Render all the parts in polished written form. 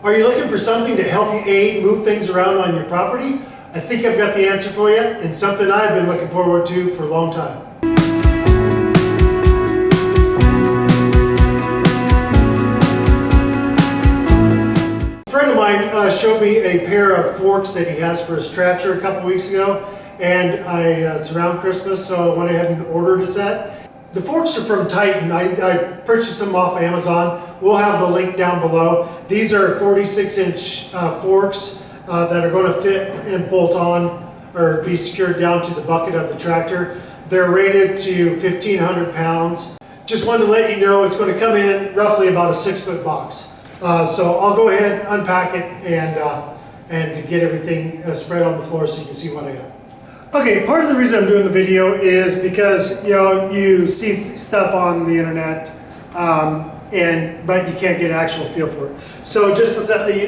Are you looking for something to help you move things around on your property? I think I've got the answer for you, and something I've been looking forward to for a long time. A friend of mine showed me a pair of forks that he has for his tractor a couple weeks ago, and it's around Christmas, so I went ahead and ordered a set. The forks are from Titan. I purchased them off Amazon. We'll have the link down below. These are 46-inch forks that are going to fit and bolt on or be secured down to the bucket of the tractor. They're rated to 1,500 pounds. Just wanted to let you know it's going to come in roughly about a 6-foot box. So I'll go ahead, unpack it, and get everything spread on the floor so you can see what I got. Okay, part of the reason I'm doing the video is because you see stuff on the internet, but you can't get an actual feel for it. So just to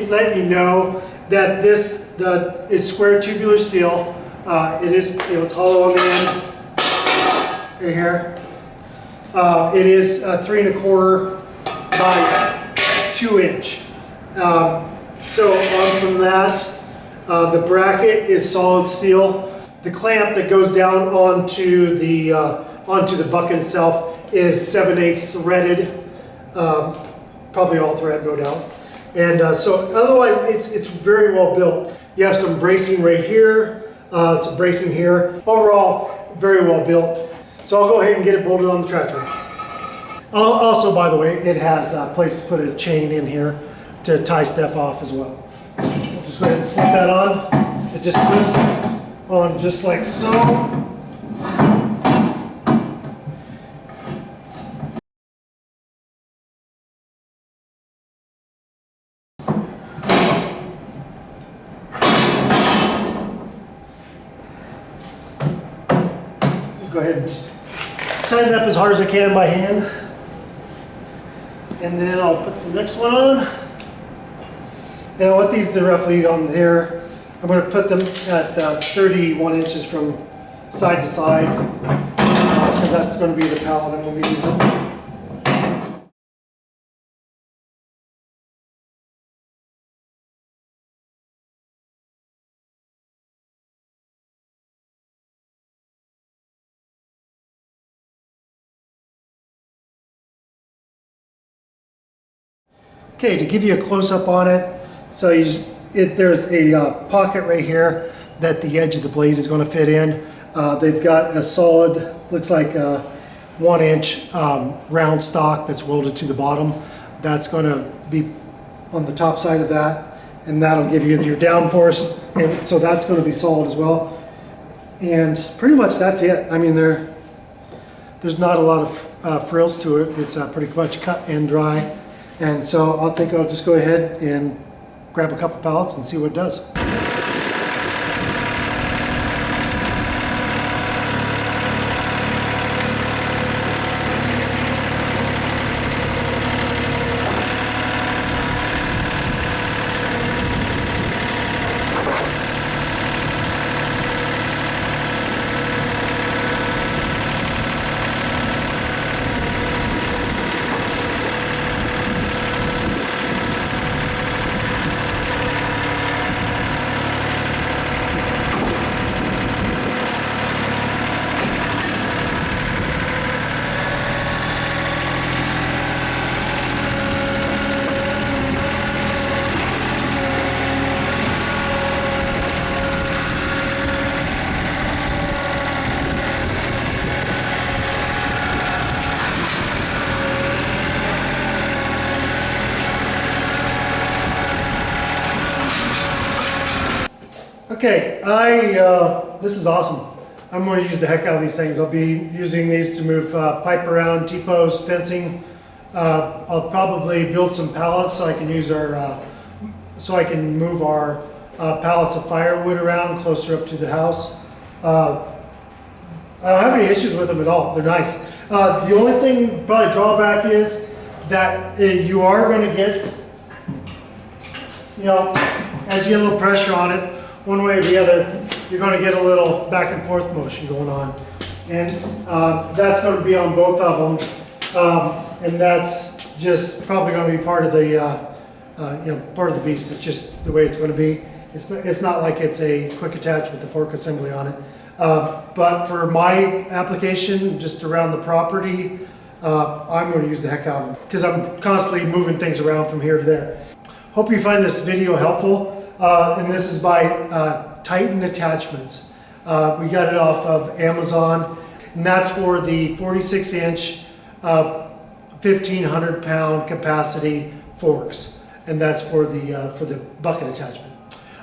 let you know that this is square tubular steel. It's hollow on the end right here. It is 3 1/4 by 2 inch. So on from that, the bracket is solid steel. The clamp that goes down onto the bucket itself is 7/8 threaded, probably all thread, no doubt. And so otherwise, it's very well built. You have some bracing right here, some bracing here. Overall, very well built. So I'll go ahead and get it bolted on the tractor. Also, by the way, it has a place to put a chain in here to tie stuff off as well. So we'll just go ahead and slip that on. It just slips on just like so. Go ahead and just tighten it up as hard as I can by hand. And then I'll put the next one on. And I'll let these roughly on there. I'm going to put them at 31 inches from side to side, because that's going to be the pallet I'm going to be using. Okay, to give you a close-up on it, so there's a pocket right here that the edge of the blade is going to fit in. They've got a solid, looks like a 1 inch round stock that's welded to the bottom. That's going to be on the top side of that, and that'll give you your downforce, and so that's going to be solid as well. And pretty much that's it. I mean, there's not a lot of frills to it. It's pretty much cut and dry. And so I think I'll just go ahead and grab a couple pallets and see what it does. Okay, this is awesome. I'm going to use the heck out of these things. I'll be using these to move pipe around, T-posts, fencing. I'll probably build some pallets so I can use move our pallets of firewood around closer up to the house. I don't have any issues with them at all. They're nice. The only thing, probably drawback, is that you are going to get, as you get a little pressure on it, one way or the other, you're going to get a little back and forth motion going on. And that's going to be on both of them. And that's just probably going to be part of the part of the beast. It's just the way it's going to be. It's not like it's a quick attach with the fork assembly on it. But for my application, just around the property, I'm going to use the heck out of them because I'm constantly moving things around from here to there. Hope you find this video helpful. And this is by Titan Attachments. We got it off of Amazon, and that's for the 46-inch, 1,500 pound capacity forks, and that's for the bucket attachment.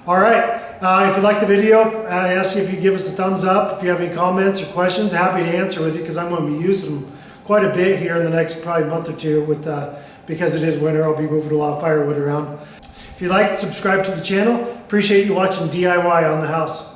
All right, if you like the video, I ask you if you give us a thumbs up. If you have any comments or questions, happy to answer with you because I'm going to be using them quite a bit here in the next probably month or two because it is winter. I'll be moving a lot of firewood around. If you like, subscribe to the channel. Appreciate you watching DIY on the house.